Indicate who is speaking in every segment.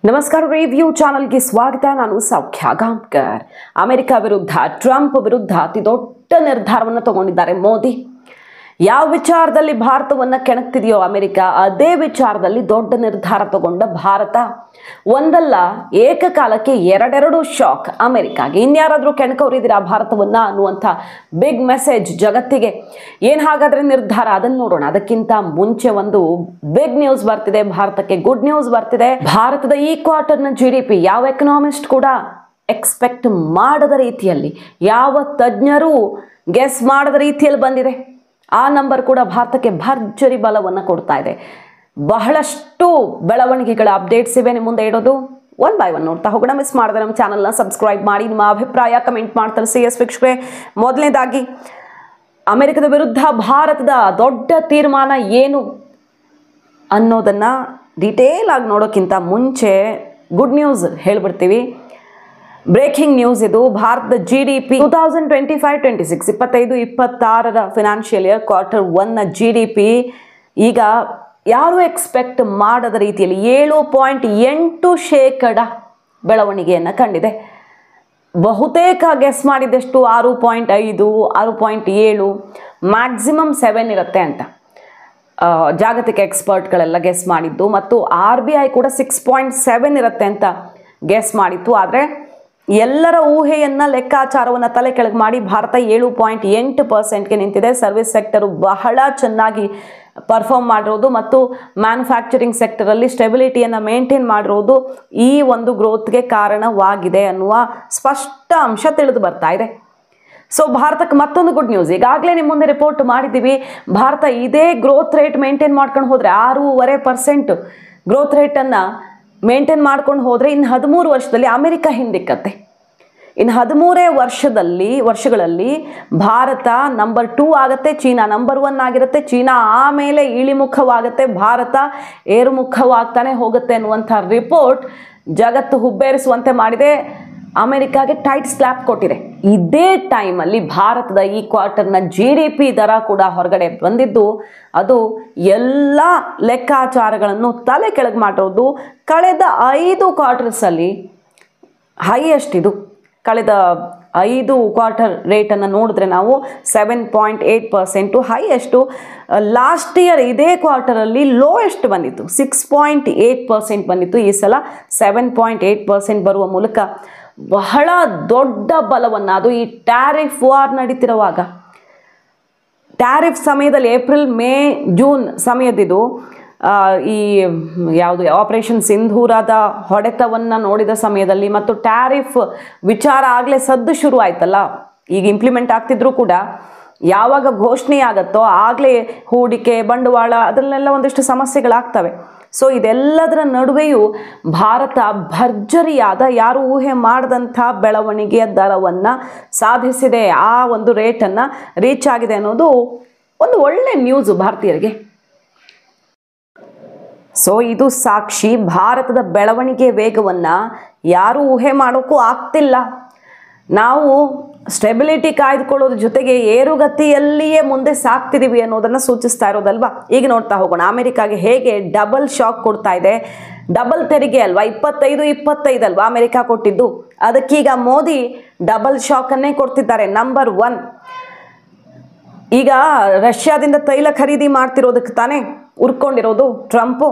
Speaker 1: ನಮಸ್ಕಾರ ರಿವ್ಯೂ ಚಾನೆಲ್ಗೆ ಸ್ವಾಗತ. ನಾನು ಸೌಖ್ಯ ಗಾಂವ್ಕರ್. ಅಮೆರಿಕ ವಿರುದ್ಧ ಟ್ರಂಪ್ ವಿರುದ್ಧ ಅತಿ ದೊಡ್ಡ ನಿರ್ಧಾರವನ್ನು ತಗೊಂಡಿದ್ದಾರೆ ಮೋದಿ. ಯಾವ ವಿಚಾರದಲ್ಲಿ ಭಾರತವನ್ನು ಕೆಣಕ್ತಿದೆಯೋ ಅಮೆರಿಕ, ಅದೇ ವಿಚಾರದಲ್ಲಿ ದೊಡ್ಡ ನಿರ್ಧಾರ ತಗೊಂಡ ಭಾರತ. ಒಂದಲ್ಲ ಏಕಕಾಲಕ್ಕೆ ಎರಡೆರಡು ಶಾಕ್ ಅಮೆರಿಕಾಗೆ. ಇನ್ಯಾರಾದರೂ ಕೆಣಕವರಿದ್ದೀರಾ ಭಾರತವನ್ನ ಅನ್ನುವಂಥ ಬಿಗ್ ಮೆಸೇಜ್ ಜಗತ್ತಿಗೆ. ಏನು ಹಾಗಾದ್ರೆ ನಿರ್ಧಾರ, ಅದನ್ನು ನೋಡೋಣ. ಅದಕ್ಕಿಂತ ಮುಂಚೆ ಒಂದು ಬಿಗ್ ನ್ಯೂಸ್ ಬರ್ತಿದೆ ಭಾರತಕ್ಕೆ, ಗುಡ್ ನ್ಯೂಸ್ ಬರ್ತಿದೆ. ಭಾರತದ ಈ ಕ್ವಾರ್ಟರ್ನ GDP ಯಾವ ಎಕನಾಮಿಸ್ಟ್ ಕೂಡ ಎಕ್ಸ್ಪೆಕ್ಟ್ ಮಾಡದ ರೀತಿಯಲ್ಲಿ, ಯಾವ ತಜ್ಞರು ಗೆಸ್ ಮಾಡದ ರೀತಿಯಲ್ಲಿ ಬಂದಿದೆ. ಆ ನಂಬರ್ ಕೂಡ ಭಾರತಕ್ಕೆ ಭರ್ಜರಿ ಬಲವನ್ನು ಕೊಡ್ತಾ ಇದೆ. ಬಹಳಷ್ಟು ಬೆಳವಣಿಗೆಗಳ ಅಪ್ಡೇಟ್ಸ್ ಇವೆ ನಿಮ್ಮ ಮುಂದೆ ಇಡೋದು. ಒನ್ ಬೈ ಒನ್ ನೋಡ್ತಾ ಹೋಗೋಣ. ಮಿಸ್ ಮಾಡಿದ್ರೆ ನಮ್ಮ ಚಾನಲ್ನ ಸಬ್ಸ್ಕ್ರೈಬ್ ಮಾಡಿ, ನಿಮ್ಮ ಅಭಿಪ್ರಾಯ ಕಮೆಂಟ್ ಮಾಡ್ತಾರೆ. CS ವೀಕ್ಷಕರೇ, ಮೊದಲನೇದಾಗಿ ಅಮೆರಿಕದ ವಿರುದ್ಧ ಭಾರತದ ದೊಡ್ಡ ತೀರ್ಮಾನ ಏನು ಅನ್ನೋದನ್ನು ಡೀಟೇಲ್ ಆಗಿ ನೋಡೋಕ್ಕಿಂತ ಮುಂಚೆ ಗುಡ್ ನ್ಯೂಸ್ ಹೇಳ್ಬಿಡ್ತೀವಿ. ಬ್ರೇಕಿಂಗ್ ನ್ಯೂಸ್ ಇದು. ಭಾರತದ GDP 2025-26 25-26 financial year Q1 GDP ಈಗ ಯಾರು ಎಕ್ಸ್ಪೆಕ್ಟ್ ಮಾಡದ ರೀತಿಯಲ್ಲಿ 7.8% ಬೆಳವಣಿಗೆಯನ್ನು ಕಂಡಿದೆ. ಬಹುತೇಕ ಗೆಸ್ ಮಾಡಿದಷ್ಟು 6.5 6.7 ಮ್ಯಾಕ್ಸಿಮಮ್ 7 ಇರುತ್ತೆ ಅಂತ ಜಾಗತಿಕ ಎಕ್ಸ್ಪರ್ಟ್ಗಳೆಲ್ಲ ಗೆಸ್ ಮಾಡಿದ್ದು. ಮತ್ತು RBI ಕೂಡ 6.7 ಇರುತ್ತೆ ಅಂತ ಗೆಸ್ ಮಾಡಿತ್ತು. ಆದರೆ ಎಲ್ಲರ ಊಹೆಯನ್ನು ಲೆಕ್ಕಾಚಾರವನ್ನು ತಲೆ ಕೆಳಗೆ ಮಾಡಿ ಭಾರತ 7.8%ಗೆ ನಿಂತಿದೆ. ಸರ್ವಿಸ್ ಸೆಕ್ಟರು ಬಹಳ ಚೆನ್ನಾಗಿ ಪರ್ಫಾರ್ಮ್ ಮಾಡಿರೋದು ಮತ್ತು ಮ್ಯಾನುಫ್ಯಾಕ್ಚರಿಂಗ್ ಸೆಕ್ಟರಲ್ಲಿ ಸ್ಟೆಬಿಲಿಟಿಯನ್ನು ಮೇಂಟೈನ್ ಮಾಡಿರೋದು ಈ ಒಂದು ಗ್ರೋತ್ಗೆ ಕಾರಣವಾಗಿದೆ ಅನ್ನುವ ಸ್ಪಷ್ಟ ಅಂಶ ತಿಳಿದು ಬರ್ತಾ ಇದೆ. ಸೊ ಭಾರತಕ್ಕೆ ಮತ್ತೊಂದು ಗುಡ್ ನ್ಯೂಸ್. ಈಗಾಗಲೇ ನಿಮ್ಮ ಮುಂದೆ ರಿಪೋರ್ಟ್ ಮಾಡಿದ್ದೀವಿ. ಭಾರತ ಇದೇ ಗ್ರೋತ್ ರೇಟ್ ಮೇಂಟೈನ್ ಮಾಡ್ಕೊಂಡು ಹೋದರೆ 6.5% ಗ್ರೋತ್ ರೇಟನ್ನು ಮೇಂಟೈನ್ ಮಾಡ್ಕೊಂಡು ಹೋದರೆ ಇನ್ನು 13 ವರ್ಷದಲ್ಲಿ ಅಮೆರಿಕ ಹಿಂದಿಕ್ಕತ್ತೆ. ಇನ್ನು 13 ವರ್ಷಗಳಲ್ಲಿ ಭಾರತ ನಂಬರ್ 2 ಆಗುತ್ತೆ, ಚೀನಾ ನಂಬರ್ 1 ಆಗಿರುತ್ತೆ. ಚೀನಾ ಆಮೇಲೆ ಇಳಿಮುಖವಾಗುತ್ತೆ, ಭಾರತ ಏರುಮುಖವಾಗ್ತಾನೆ ಹೋಗುತ್ತೆ ಅನ್ನುವಂಥ ರಿಪೋರ್ಟ್ ಜಗತ್ತು ಹುಬ್ಬೇರಿಸುವಂತೆ ಮಾಡಿದೆ. ಅಮೆರಿಕಾಗೆ ಟೈಟ್ ಸ್ಲ್ಯಾಪ್ ಕೊಟ್ಟಿದೆ. ಇದೇ ಟೈಮಲ್ಲಿ ಭಾರತದ ಈ ಕ್ವಾರ್ಟರ್ನ GDP ದರ ಕೂಡ ಹೊರಗಡೆ ಬಂದಿದ್ದು, ಅದು ಎಲ್ಲ ಲೆಕ್ಕಾಚಾರಗಳನ್ನು ತಲೆ ಕೆಳಗೆ ಮಾಡಿರೋದು. ಕಳೆದ 5 ಕ್ವಾರ್ಟರ್ಸಲ್ಲಿ ಹೈಯೆಸ್ಟ್ ಇದು. ಕಳೆದ 5 ಕ್ವಾರ್ಟರ್ ರೇಟನ್ನು ನೋಡಿದ್ರೆ ನಾವು 7.8% ಹೈಯೆಸ್ಟು. ಲಾಸ್ಟ್ ಇಯರ್ ಇದೇ ಕ್ವಾರ್ಟರಲ್ಲಿ ಲೋಯೆಸ್ಟ್ ಬಂದಿತ್ತು, 6.8% ಬಂದಿತ್ತು. ಈ ಸಲ 7.8% ಬರುವ ಮೂಲಕ ಬಹಳ ದೊಡ್ಡ ಬಲವನ್ನು, ಅದು ಈ ಟ್ಯಾರಿಫ್ ವಾರ್ ನಡೀತಿರುವಾಗ, ಟ್ಯಾರಿಫ್ ಸಮಯದಲ್ಲಿ ಏಪ್ರಿಲ್ ಮೇ ಜೂನ್ ಸಮಯದಿದು ಈ ಯಾವುದು ಆಪರೇಷನ್ ಸಿಂಧೂರದ ಹೊಡೆತವನ್ನು ನೋಡಿದ ಸಮಯದಲ್ಲಿ ಮತ್ತು ಟ್ಯಾರಿಫ್ ವಿಚಾರ ಆಗಲೇ ಸದ್ದು ಶುರು ಆಯ್ತಲ್ಲ. ಈಗ ಇಂಪ್ಲಿಮೆಂಟ್ ಆಗ್ತಿದ್ರು ಕೂಡ ಯಾವಾಗ ಘೋಷಣೆ ಆಗುತ್ತೋ ಆಗಲೇ ಹೂಡಿಕೆ ಬಂಡವಾಳ ಅದರಲ್ಲೆಲ್ಲ ಒಂದಿಷ್ಟು ಸಮಸ್ಯೆಗಳಾಗ್ತವೆ. ಸೊ ಇದೆಲ್ಲದರ ನಡುವೆಯೂ ಭಾರತ ಭರ್ಜರಿಯಾದ, ಯಾರು ಊಹೆ ಮಾಡಿದಂಥ ಬೆಳವಣಿಗೆಯ ದರವನ್ನು ಸಾಧಿಸಿದೆ. ಆ ಒಂದು ರೇಟನ್ನು ರೀಚ್ ಆಗಿದೆ ಅನ್ನೋದು ಒಂದು ಒಳ್ಳೆ ನ್ಯೂಸು ಭಾರತೀಯರಿಗೆ. ಸೊ ಇದು ಸಾಕ್ಷಿ. ಭಾರತದ ಬೆಳವಣಿಗೆ ವೇಗವನ್ನು ಯಾರೂ ಊಹೆ ಮಾಡೋಕ್ಕೂ ಆಗ್ತಿಲ್ಲ. ನಾವು ಸ್ಟೆಬಿಲಿಟಿ ಕಾಯ್ದುಕೊಳ್ಳೋದ್ರ ಜೊತೆಗೆ ಏರುಗತಿಯಲ್ಲಿಯೇ ಮುಂದೆ ಸಾಕ್ತಿದ್ದೀವಿ ಅನ್ನೋದನ್ನು ಸೂಚಿಸ್ತಾ ಇರೋದಲ್ವಾ. ಈಗ ನೋಡ್ತಾ ಹೋಗೋಣ ಅಮೆರಿಕಾಗೆ ಹೇಗೆ ಡಬಲ್ ಶಾಕ್ ಕೊಡ್ತಾ ಇದೆ. ಡಬಲ್ ತೆರಿಗೆ ಅಲ್ವಾ, 25 ಅಲ್ವಾ ಅಮೆರಿಕ ಕೊಟ್ಟಿದ್ದು. ಅದಕ್ಕೀಗ ಮೋದಿ ಡಬಲ್ ಶಾಕನ್ನೇ ಕೊಡ್ತಿದ್ದಾರೆ. ನಂಬರ್ 1, ಈಗ ರಷ್ಯಾದಿಂದ ತೈಲ ಖರೀದಿ ಮಾಡ್ತಿರೋದಕ್ಕೆ ತಾನೇ ಉರ್ಕೊಂಡಿರೋದು ಟ್ರಂಪು.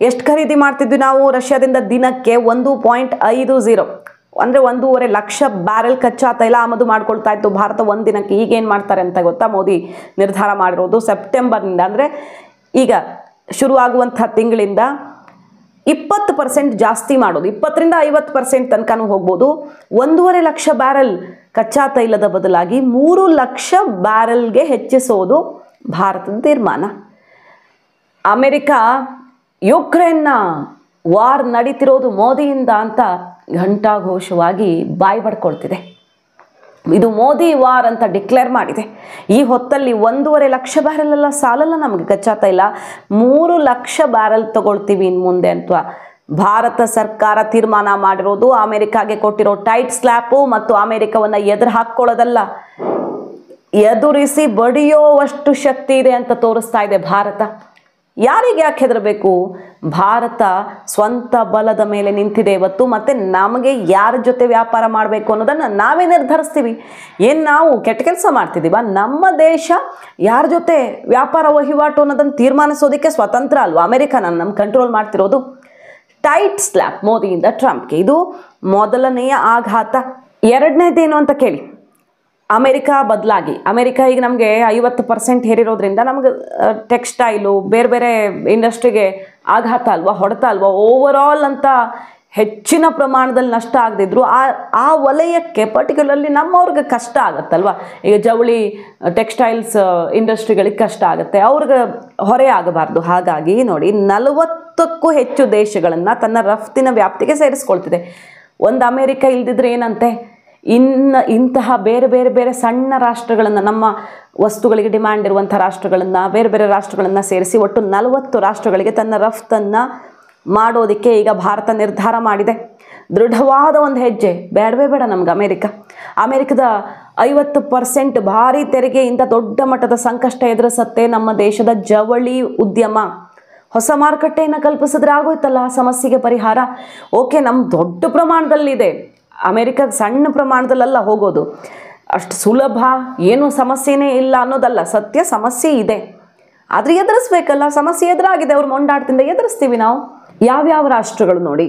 Speaker 1: ಎಷ್ಟು ಖರೀದಿ ಮಾಡ್ತಿದ್ವಿ ನಾವು ರಷ್ಯಾದಿಂದ? ದಿನಕ್ಕೆ 1.50 ಅಂದರೆ 1.5 ಲಕ್ಷ ಬ್ಯಾರೆಲ್ ಕಚ್ಚಾ ತೈಲ ಆಮದು ಮಾಡ್ಕೊಳ್ತಾ ಇತ್ತು ಭಾರತ ಒಂದು ದಿನಕ್ಕೆ. ಈಗೇನು ಮಾಡ್ತಾರೆ ಅಂತ ಗೊತ್ತಾ? ಮೋದಿ ನಿರ್ಧಾರ ಮಾಡಿರೋದು ಸೆಪ್ಟೆಂಬರ್ನಿಂದ, ಅಂದರೆ ಈಗ ಶುರುವಾಗುವಂಥ ತಿಂಗಳಿಂದ 20% ಜಾಸ್ತಿ ಮಾಡೋದು. 20-50% ತನಕನೂ ಹೋಗ್ಬೋದು. 1.5 ಲಕ್ಷ ಬ್ಯಾರೆಲ್ ಕಚ್ಚಾ ತೈಲದ ಬದಲಾಗಿ 3 ಲಕ್ಷ ಬ್ಯಾರೆಲ್ಗೆ ಹೆಚ್ಚಿಸೋದು ಭಾರತದ ತೀರ್ಮಾನ. ಅಮೆರಿಕ ಯುಕ್ರೇನ್ನ ವಾರ್ ನಡೀತಿರೋದು ಮೋದಿಯಿಂದ ಅಂತ ಘಂಟಾಘೋಷವಾಗಿ ಬಾಯಿ ಬಡ್ಕೊಳ್ತಿದೆ. ಇದು ಮೋದಿ ವಾರ್ ಅಂತ ಡಿಕ್ಲೇರ್ ಮಾಡಿದೆ. ಈ ಹೊತ್ತಲ್ಲಿ 1.5 ಲಕ್ಷ ಬ್ಯಾರೆಲ್ ಎಲ್ಲ ಸಾಲಲ್ಲ ನಮಗೆ ಕಚ್ಚಾ ತೈಲ, 3 ಲಕ್ಷ ಬ್ಯಾರೆಲ್ ತಗೊಳ್ತೀವಿ ಇನ್ನು ಮುಂದೆ ಅಂತ ಭಾರತ ಸರ್ಕಾರ ತೀರ್ಮಾನ ಮಾಡಿರೋದು. ಅಮೆರಿಕಾಗೆ ಕೊಟ್ಟಿರೋ ಟೈಟ್ ಸ್ಲ್ಯಾಪು ಮತ್ತು ಅಮೆರಿಕವನ್ನು ಎದುರು ಹಾಕ್ಕೊಳ್ಳೋದಲ್ಲ, ಎದುರಿಸಿ ಬಡಿಯೋವಷ್ಟು ಶಕ್ತಿ ಇದೆ ಅಂತ ತೋರಿಸ್ತಾ ಇದೆ ಭಾರತ. ಯಾರಿಗೆ ಯಾಕೆ ಹೆದರಬೇಕು? ಭಾರತ ಸ್ವಂತ ಬಲದ ಮೇಲೆ ನಿಂತಿದೆ ಇವತ್ತು. ಮತ್ತು ನಮಗೆ ಯಾರ ಜೊತೆ ವ್ಯಾಪಾರ ಮಾಡಬೇಕು ಅನ್ನೋದನ್ನು ನಾವೇ ನಿರ್ಧರಿಸ್ತೀವಿ. ಏನು ನಾವು ಕೆಟ್ಟ ಕೆಲಸ ಮಾಡ್ತಿದ್ದೀವ? ನಮ್ಮ ದೇಶ ಯಾರ ಜೊತೆ ವ್ಯಾಪಾರ ವಹಿವಾಟು ಅನ್ನೋದನ್ನು ತೀರ್ಮಾನಿಸೋದಕ್ಕೆ ಸ್ವತಂತ್ರ ಅಲ್ವಾ? ಅಮೆರಿಕನ ನಮ್ಮ ಕಂಟ್ರೋಲ್ ಮಾಡ್ತಿರೋದು. ಟೈಟ್ ಸ್ಲ್ಯಾಪ್ ಮೋದಿಯಿಂದ ಟ್ರಂಪ್ಗೆ, ಇದು ಮೊದಲನೆಯ ಆಘಾತ. ಎರಡನೇದೇನು ಅಂತ ಕೇಳಿ, ಅಮೆರಿಕ ಬದಲಾಗಿ ಅಮೆರಿಕ ಈಗ ನಮಗೆ 50% ಹೇರಿರೋದ್ರಿಂದ ನಮಗೆ ಟೆಕ್ಸ್ಟೈಲು ಬೇರೆ ಬೇರೆ ಇಂಡಸ್ಟ್ರಿಗೆ ಆಘಾತ ಅಲ್ವಾ, ಹೊಡೆತ ಅಲ್ವಾ? ಓವರಾಲ್ ಅಂತ ಹೆಚ್ಚಿನ ಪ್ರಮಾಣದಲ್ಲಿ ನಷ್ಟ ಆಗದಿದ್ರು ಆ ವಲಯಕ್ಕೆ ಪರ್ಟಿಕ್ಯುಲರ್ಲಿ ನಮ್ಮವ್ರಿಗೆ ಕಷ್ಟ ಆಗುತ್ತಲ್ವ. ಈಗ ಜವಳಿ ಟೆಕ್ಸ್ಟೈಲ್ಸ್ ಇಂಡಸ್ಟ್ರಿಗಳಿಗೆ ಕಷ್ಟ ಆಗುತ್ತೆ, ಅವ್ರಿಗೆ ಹೊರೆ ಆಗಬಾರ್ದು. ಹಾಗಾಗಿ ನೋಡಿ, 40ಕ್ಕೂ ಹೆಚ್ಚು ದೇಶಗಳನ್ನು ತನ್ನ ರಫ್ತಿನ ವ್ಯಾಪ್ತಿಗೆ ಸೇರಿಸ್ಕೊಳ್ತಿದೆ. ಒಂದು ಅಮೆರಿಕ ಇಲ್ದಿದ್ರೆ ಏನಂತೆ, ಇಂತಹ ಬೇರೆ ಬೇರೆ ಬೇರೆ ಸಣ್ಣ ರಾಷ್ಟ್ರಗಳನ್ನು, ನಮ್ಮ ವಸ್ತುಗಳಿಗೆ ಡಿಮ್ಯಾಂಡ್ ಇರುವಂಥ ರಾಷ್ಟ್ರಗಳನ್ನು, ಬೇರೆ ಬೇರೆ ರಾಷ್ಟ್ರಗಳನ್ನು ಸೇರಿಸಿ ಒಟ್ಟು 40 ರಾಷ್ಟ್ರಗಳಿಗೆ ತನ್ನ ರಫ್ತನ್ನು ಮಾಡೋದಕ್ಕೆ ಈಗ ಭಾರತ ನಿರ್ಧಾರ ಮಾಡಿದೆ. ದೃಢವಾದ ಒಂದು ಹೆಜ್ಜೆ. ಬೇಡವೇ ಬೇಡ ನಮ್ಗೆ ಅಮೆರಿಕದ 50% ಭಾರಿ ತೆರಿಗೆಯಿಂದ ದೊಡ್ಡ ಮಟ್ಟದ ಸಂಕಷ್ಟ ಎದುರಿಸುತ್ತೆ ನಮ್ಮ ದೇಶದ ಜವಳಿ ಉದ್ಯಮ. ಹೊಸ ಮಾರುಕಟ್ಟೆಯನ್ನು ಕಲ್ಪಿಸಿದ್ರೆ ಆಗೋಯ್ತಲ್ಲ ಆ ಸಮಸ್ಯೆಗೆ ಪರಿಹಾರ. ಓಕೆ, ನಮ್ಮ ದೊಡ್ಡ ಪ್ರಮಾಣದಲ್ಲಿದೆ, ಅಮೆರಿಕಕ್ಕೆ ಸಣ್ಣ ಪ್ರಮಾಣದಲ್ಲೆಲ್ಲ ಹೋಗೋದು ಅಷ್ಟು ಸುಲಭ, ಏನೂ ಸಮಸ್ಯೆನೇ ಇಲ್ಲ ಅನ್ನೋದಲ್ಲ. ಸತ್ಯ, ಸಮಸ್ಯೆ ಇದೆ, ಆದರೆ ಎದುರಿಸ್ಬೇಕಲ್ಲ. ಸಮಸ್ಯೆ ಎದುರಾಗಿದೆ, ಅವ್ರು ಮೊಂಡಾಟದಿಂದ ಎದುರಿಸ್ತೀವಿ ನಾವು. ಯಾವ್ಯಾವ ರಾಷ್ಟ್ರಗಳು ನೋಡಿ: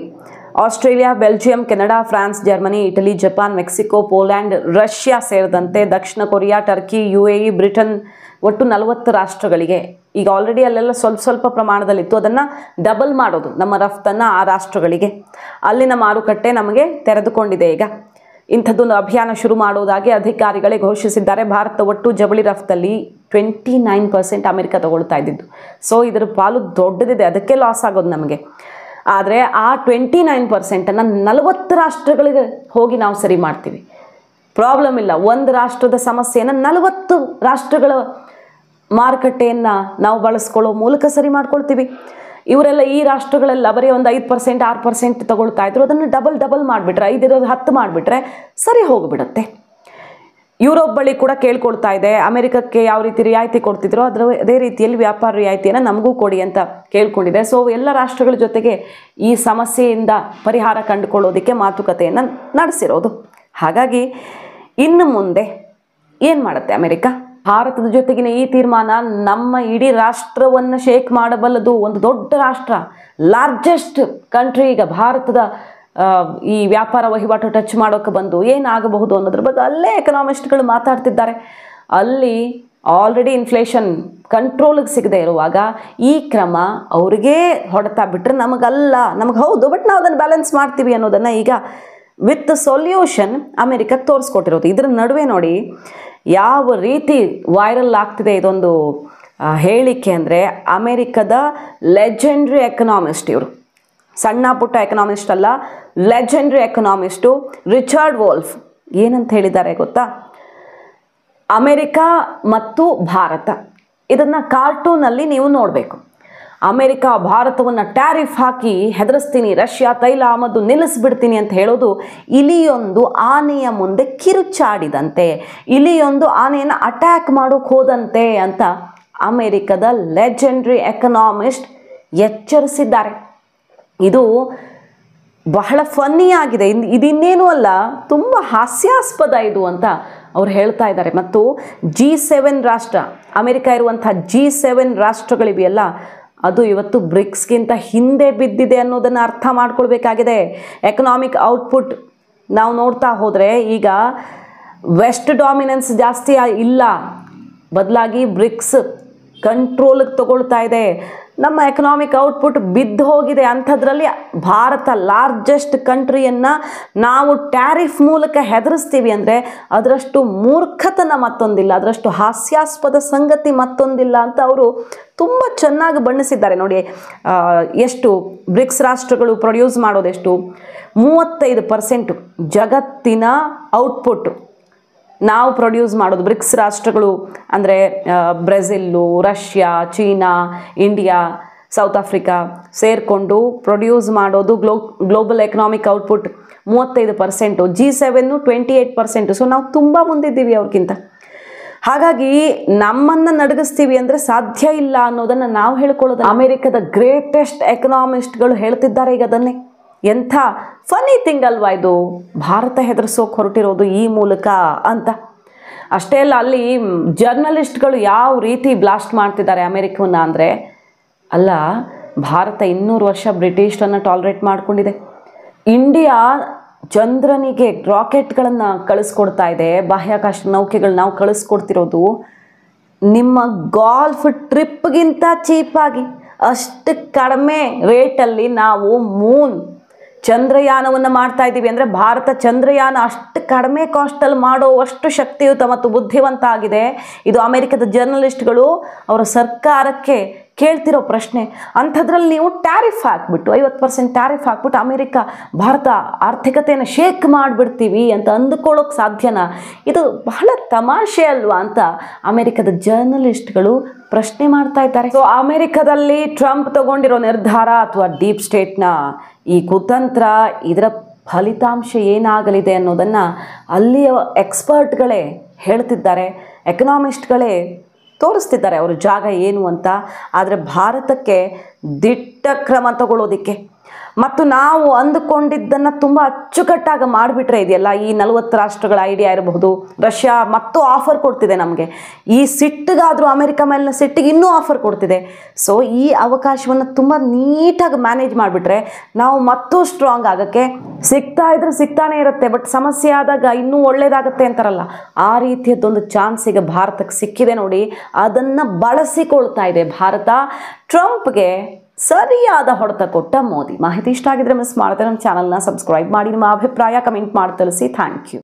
Speaker 1: Australia, Belgium, Canada, France, Germany, Italy, Japan, Mexico, Poland, Russia ಸೇರಿದಂತೆ ದಕ್ಷಿಣ ಕೊರಿಯಾ, ಟರ್ಕಿ, UAE, ಬ್ರಿಟನ್, ಒಟ್ಟು 40 ರಾಷ್ಟ್ರಗಳಿಗೆ. ಈಗ ಆಲ್ರೆಡಿ ಅಲ್ಲೆಲ್ಲ ಸ್ವಲ್ಪ ಪ್ರಮಾಣದಲ್ಲಿತ್ತು, ಅದನ್ನು ಡಬಲ್ ಮಾಡೋದು ನಮ್ಮ ರಫ್ತನ್ನು ಆ ರಾಷ್ಟ್ರಗಳಿಗೆ. ಅಲ್ಲಿನ ಮಾರುಕಟ್ಟೆ ನಮಗೆ ತೆರೆದುಕೊಂಡಿದೆ. ಈಗ ಇಂಥದ್ದೊಂದು ಅಭಿಯಾನ ಶುರು ಮಾಡೋದಾಗಿ ಅಧಿಕಾರಿಗಳೇ ಘೋಷಿಸಿದ್ದಾರೆ. ಭಾರತ ಒಟ್ಟು ಜವಳಿ ರಫ್ತಲ್ಲಿ 29% ಅಮೆರಿಕ ತಗೊಳ್ತಾ ಇದ್ದಿದ್ದು. ಸೊ ಇದರ ಪಾಲು ದೊಡ್ಡದಿದೆ, ಅದಕ್ಕೆ ಲಾಸ್ ಆಗೋದು ನಮಗೆ. ಆದರೆ ಆ 29%ಅನ್ನು 40 ರಾಷ್ಟ್ರಗಳಿಗೆ ಹೋಗಿ ನಾವು ಸರಿ ಮಾಡ್ತೀವಿ. ಪ್ರಾಬ್ಲಮ್ ಇಲ್ಲ. ಒಂದು ರಾಷ್ಟ್ರದ ಸಮಸ್ಯೆಯನ್ನು 40 ರಾಷ್ಟ್ರಗಳ ಮಾರುಕಟ್ಟೆಯನ್ನು ನಾವು ಬಳಸ್ಕೊಳ್ಳೋ ಮೂಲಕ ಸರಿ ಮಾಡ್ಕೊಳ್ತೀವಿ. ಇವರೆಲ್ಲ ಈ ರಾಷ್ಟ್ರಗಳೆಲ್ಲ ಬರೀ ಒಂದು 5% 6% ತಗೊಳ್ತಾ ಇದ್ರು, ಅದನ್ನು ಡಬಲ್ ಮಾಡಿಬಿಟ್ರೆ, 5 ಇರೋದು 10 ಮಾಡಿಬಿಟ್ರೆ ಸರಿ ಹೋಗಿಬಿಡುತ್ತೆ. ಯುರೋಪ್ ಬಳಿ ಕೂಡ ಕೇಳ್ಕೊಳ್ತಾ ಇದೆ, ಅಮೆರಿಕಕ್ಕೆ ಯಾವ ರೀತಿ ರಿಯಾಯಿತಿ ಕೊಡ್ತಿದ್ರು ಅದೇ ರೀತಿಯಲ್ಲಿ ವ್ಯಾಪಾರ ರಿಯಾಯಿತಿಯನ್ನು ನಮಗೂ ಕೊಡಿ ಅಂತ ಕೇಳ್ಕೊಂಡಿದೆ. ಸೊ ಎಲ್ಲ ರಾಷ್ಟ್ರಗಳ ಜೊತೆಗೆ ಈ ಸಮಸ್ಯೆಯಿಂದ ಪರಿಹಾರ ಕಂಡುಕೊಳ್ಳೋದಕ್ಕೆ ಮಾತುಕತೆಯನ್ನು ನಡೆಸಿರೋದು. ಹಾಗಾಗಿ ಇನ್ನು ಮುಂದೆ ಏನು ಮಾಡುತ್ತೆ ಅಮೆರಿಕ? ಭಾರತದ ಜೊತೆಗಿನ ಈ ತೀರ್ಮಾನ ನಮ್ಮ ಇಡೀ ರಾಷ್ಟ್ರವನ್ನು ಶೇಕ್ ಮಾಡಬಲ್ಲದು. ಒಂದು ದೊಡ್ಡ ರಾಷ್ಟ್ರ, ಲಾರ್ಜೆಸ್ಟ್ ಕಂಟ್ರಿ, ಈಗ ಭಾರತದ ಈ ವ್ಯಾಪಾರ ವಹಿವಾಟು ಟಚ್ ಮಾಡೋಕ್ಕೆ ಬಂದು ಏನಾಗಬಹುದು ಅನ್ನೋದ್ರ ಬಗ್ಗೆ ಅಲ್ಲೇ ಎಕನಾಮಿಸ್ಟ್ಗಳು ಮಾತಾಡ್ತಿದ್ದಾರೆ. ಅಲ್ಲಿ ಆಲ್ರೆಡಿ ಇನ್ಫ್ಲೇಷನ್ ಕಂಟ್ರೋಲಿಗೆ ಸಿಗದೆ ಇರುವಾಗ ಈ ಕ್ರಮ ಅವ್ರಿಗೇ ಹೊಡೆತ ಬಿಟ್ಟರೆ ನಮಗಲ್ಲ, ನಮಗೆ ಹೌದು, ಬಟ್ ನಾವು ಅದನ್ನು ಬ್ಯಾಲೆನ್ಸ್ ಮಾಡ್ತೀವಿ ಅನ್ನೋದನ್ನು ಈಗ ವಿತ್ ಸೊಲ್ಯೂಷನ್ ಅಮೆರಿಕಕ್ಕೆ ತೋರಿಸ್ಕೊಟ್ಟಿರೋದು. ಇದರ ನಡುವೆ ನೋಡಿ ಯಾವ ರೀತಿ ವೈರಲ್ ಆಗ್ತಿದೆ ಇದೊಂದು ಹೇಳಿಕೆ ಅಂದರೆ, ಅಮೆರಿಕದ ಲೆಜೆಂಡ್ರಿ ಎಕನಾಮಿಸ್ಟ್, ಇವರು ಸಣ್ಣ ಪುಟ್ಟ ಎಕನಾಮಿಸ್ಟ್ ಅಲ್ಲ, ಲೆಜೆಂಡ್ರಿ ಎಕನಾಮಿಸ್ಟು ರಿಚರ್ಡ್ ವೋಲ್ಫ್ ಏನಂತ ಹೇಳಿದ್ದಾರೆ ಗೊತ್ತಾ? ಅಮೆರಿಕ ಮತ್ತು ಭಾರತ, ಇದನ್ನು ಕಾರ್ಟೂನಲ್ಲಿ ನೀವು ನೋಡಬೇಕು. ಅಮೆರಿಕ ಭಾರತವನ್ನು ಟ್ಯಾರಿಫ್ ಹಾಕಿ ಹೆದರಿಸ್ತೀನಿ, ರಷ್ಯಾ ತೈಲ ಆಮದು ನಿಲ್ಲಿಸ್ಬಿಡ್ತೀನಿ ಅಂತ ಹೇಳೋದು ಇಲಿಯೊಂದು ಆನೆಯ ಮುಂದೆ ಕಿರುಚಾಡಿದಂತೆ, ಇಲಿಯೊಂದು ಆನೆಯನ್ನು ಅಟ್ಯಾಕ್ ಮಾಡೋಕೆ ಹೋದಂತೆ ಅಂತ ಅಮೆರಿಕದ ಲೆಜೆಂಡ್ರಿ ಎಕನಾಮಿಸ್ಟ್ ಎಚ್ಚರಿಸಿದ್ದಾರೆ. ಇದು ಬಹಳ ಫನ್ನಿ ಆಗಿದೆ, ಇದಿನ್ನೇನೂ ಅಲ್ಲ, ತುಂಬ ಹಾಸ್ಯಾಸ್ಪದ ಇದು ಅಂತ ಅವ್ರು ಹೇಳ್ತಾ ಇದ್ದಾರೆ. ಮತ್ತು G7 ರಾಷ್ಟ್ರ, ಅಮೆರಿಕ ಇರುವಂಥ G7 ರಾಷ್ಟ್ರಗಳಿವೆಯಲ್ಲ, ಅದು ಇವತ್ತು ಬ್ರಿಕ್ಸ್ಗಿಂತ ಹಿಂದೆ ಬಿದ್ದಿದೆ ಅನ್ನೋದನ್ನು ಅರ್ಥ ಮಾಡ್ಕೊಳ್ಬೇಕಾಗಿದೆ. ಎಕನಾಮಿಕ್ ಔಟ್ಪುಟ್ ನಾವು ನೋಡ್ತಾ ಹೋದರೆ ಈಗ ವೆಸ್ಟ್ ಡಾಮಿನೆನ್ಸ್ ಜಾಸ್ತಿ ಇಲ್ಲ, ಬದಲಾಗಿ ಬ್ರಿಕ್ಸ್ ಕಂಟ್ರೋಲಿಗೆ ತಗೊಳ್ತಾ ಇದೆ. ನಮ್ಮ ಎಕನಾಮಿಕ್ ಔಟ್ಪುಟ್ ಬಿದ್ದು ಹೋಗಿದೆ. ಅಂಥದ್ರಲ್ಲಿ ಭಾರತ ಲಾರ್ಜೆಸ್ಟ್ ಕಂಟ್ರಿಯನ್ನು ನಾವು ಟ್ಯಾರಿಫ್ ಮೂಲಕ ಹೆದರಿಸ್ತೀವಿ ಅಂದರೆ ಅದರಷ್ಟು ಮೂರ್ಖತನ ಮತ್ತೊಂದಿಲ್ಲ, ಅದರಷ್ಟು ಹಾಸ್ಯಾಸ್ಪದ ಸಂಗತಿ ಮತ್ತೊಂದಿಲ್ಲ ಅಂತ ಅವರು ತುಂಬ ಚೆನ್ನಾಗಿ ಬಣ್ಣಿಸಿದ್ದಾರೆ. ನೋಡಿ, ಎಷ್ಟು ಬ್ರಿಕ್ಸ್ ರಾಷ್ಟ್ರಗಳು ಪ್ರೊಡ್ಯೂಸ್ ಮಾಡೋದೆಷ್ಟು? 35% ಜಗತ್ತಿನ ಔಟ್ಪುಟ್ ನಾವು ಪ್ರೊಡ್ಯೂಸ್ ಮಾಡೋದು. ಬ್ರಿಕ್ಸ್ ರಾಷ್ಟ್ರಗಳು ಅಂದರೆ Brazil, Russia, China, India, South Africa ಸೇರಿಕೊಂಡು ಪ್ರೊಡ್ಯೂಸ್ ಮಾಡೋದು global economic output 35%. G7 28%. So ನಾವು ತುಂಬ ಮುಂದಿದ್ದೀವಿ ಅವ್ರಿಗಿಂತ. ಹಾಗಾಗಿ ನಮ್ಮನ್ನು ನಡಗಿಸ್ತೀವಿ ಅಂದರೆ ಸಾಧ್ಯ ಇಲ್ಲ ಅನ್ನೋದನ್ನು ನಾವು ಹೇಳ್ಕೊಳ್ಳೋದು. ಅಮೆರಿಕದ ಗ್ರೇಟೆಸ್ಟ್ ಎಕನಾಮಿಸ್ಟ್ಗಳು ಹೇಳ್ತಿದ್ದಾರೆ ಈಗ ಅದನ್ನೇ. ಎಂಥ ಫನಿ ಥಿಂಗ್ ಅಲ್ವಾ ಇದು, ಭಾರತ ಹೆದರ್ಸೋಕೆ ಹೊರಟಿರೋದು ಈ ಮೂಲಕ ಅಂತ. ಅಷ್ಟೇ ಅಲ್ಲ, ಅಲ್ಲಿ ಜರ್ನಲಿಸ್ಟ್ಗಳು ಯಾವ ರೀತಿ ಬ್ಲಾಸ್ಟ್ ಮಾಡ್ತಿದ್ದಾರೆ ಅಮೆರಿಕವನ್ನ ಅಂದರೆ, ಅಲ್ಲ ಭಾರತ 200 ವರ್ಷ ಬ್ರಿಟಿಷರನ್ನು ಟಾಲರೇಟ್ ಮಾಡಿಕೊಂಡಿದೆ. ಇಂಡಿಯಾ ಚಂದ್ರನಿಗೆ ರಾಕೆಟ್ಗಳನ್ನು ಕಳಿಸ್ಕೊಡ್ತಾ ಇದೆ, ಬಾಹ್ಯಾಕಾಶ ನೌಕೆಗಳು ನಾವು ಕಳಿಸ್ಕೊಡ್ತಿರೋದು ನಿಮ್ಮ ಗಾಲ್ಫ್ ಟ್ರಿಪ್ಗಿಂತ ಚೀಪಾಗಿ, ಅಷ್ಟು ಕಡಿಮೆ ರೇಟಲ್ಲಿ ನಾವು ಚಂದ್ರಯಾನವನ್ನು ಮಾಡ್ತಾ ಇದ್ದೀವಿ. ಅಂದರೆ ಭಾರತ ಚಂದ್ರಯಾನ ಅಷ್ಟು ಕಡಿಮೆ ಕಾಸ್ಟಲ್ಲಿ ಮಾಡುವಷ್ಟು ಶಕ್ತಿಯುತ ಮತ್ತು ಬುದ್ಧಿವಂತ ಆಗಿದೆ. ಇದು ಅಮೆರಿಕದ ಜರ್ನಲಿಸ್ಟ್ಗಳು ಅವರ ಸರ್ಕಾರಕ್ಕೆ ಕೇಳ್ತಿರೋ ಪ್ರಶ್ನೆ. ಅಂಥದ್ರಲ್ಲಿ ನೀವು ಟ್ಯಾರಿಫ್ ಹಾಕ್ಬಿಟ್ಟು 50% ಟ್ಯಾರಿಫ್ ಹಾಕ್ಬಿಟ್ಟು ಅಮೆರಿಕ ಭಾರತ ಆರ್ಥಿಕತೆಯನ್ನು ಶೇಕ್ ಮಾಡಿಬಿಡ್ತೀವಿ ಅಂತ ಅಂದುಕೊಳ್ಳೋಕೆ ಸಾಧ್ಯನಾ? ಇದು ಬಹಳ ತಮಾಷೆ ಅಲ್ವಾ ಅಂತ ಅಮೆರಿಕದ ಜರ್ನಲಿಸ್ಟ್ಗಳು ಪ್ರಶ್ನೆ ಮಾಡ್ತಾ ಇದ್ದಾರೆ. ಸೊ ಅಮೆರಿಕದಲ್ಲಿ ಟ್ರಂಪ್ ತಗೊಂಡಿರೋ ನಿರ್ಧಾರ ಅಥವಾ ಡೀಪ್ ಸ್ಟೇಟ್ನ ಈ ಕುತಂತ್ರ, ಇದರ ಫಲಿತಾಂಶ ಏನಾಗಲಿದೆ ಅನ್ನೋದನ್ನು ಅಲ್ಲಿಯ ಎಕ್ಸ್ಪರ್ಟ್ಗಳೇ ಹೇಳ್ತಿದ್ದಾರೆ, ಎಕನಾಮಿಸ್ಟ್ಗಳೇ ತೋರಿಸ್ತಿದ್ದಾರೆ ಅವ್ರ ಜಾಗ ಏನು ಅಂತ. ಆದರೆ ಭಾರತಕ್ಕೆ ದಿಟ್ಟ ಕ್ರಮ ತಗೊಳ್ಳೋದಕ್ಕೆ ಮತ್ತು ನಾವು ಅಂದುಕೊಂಡಿದ್ದನ್ನು ತುಂಬ ಅಚ್ಚುಕಟ್ಟಾಗಿ ಮಾಡಿಬಿಟ್ರೆ ಇದೆಯಲ್ಲ, ಈ 40 ರಾಷ್ಟ್ರಗಳ ಐಡಿಯಾ ಇರಬಹುದು. ರಷ್ಯಾ ಮತ್ತು ಆಫರ್ ಕೊಡ್ತಿದೆ ನಮಗೆ, ಈ ಸಿಟ್ಟಿಗಾದರೂ ಅಮೆರಿಕ ಮೇಲಿನ ಸಿಟ್ಟಿಗೆ ಇನ್ನೂ ಆಫರ್ ಕೊಡ್ತಿದೆ. ಸೊ ಈ ಅವಕಾಶವನ್ನು ತುಂಬ ನೀಟಾಗಿ ಮ್ಯಾನೇಜ್ ಮಾಡಿಬಿಟ್ರೆ ನಾವು ಮತ್ತೂ ಸ್ಟ್ರಾಂಗ್ ಆಗೋಕ್ಕೆ ಸಿಗ್ತಾನೇ ಇರುತ್ತೆ. ಬಟ್ ಸಮಸ್ಯೆ ಆದಾಗ ಇನ್ನೂ ಒಳ್ಳೇದಾಗುತ್ತೆ ಅಂತಾರಲ್ಲ, ಆ ರೀತಿಯದ್ದೊಂದು ಚಾನ್ಸ್ ಈಗ ಭಾರತಕ್ಕೆ ಸಿಕ್ಕಿದೆ ನೋಡಿ. ಅದನ್ನು ಬಳಸಿಕೊಳ್ತಾ ಇದೆ ಭಾರತ. ಟ್ರಂಪ್ಗೆ ಸರಿಯಾದ ಹೊಡೆತ ಕೊಟ್ಟ ಮೋದಿ. ಮಾಹಿತಿ ಇಷ್ಟ ಆಗಿದ್ರೆ ಮಿಸ್ ಮಾಡದೆ ನಮ್ಮ ಚಾನಲ್ನ ಸಬ್ಸ್ಕ್ರೈಬ್ ಮಾಡಿ, ನಿಮ್ಮ ಅಭಿಪ್ರಾಯ ಕಮೆಂಟ್ ಮಾಡಿ ತಿಳಿಸಿ. Thank you.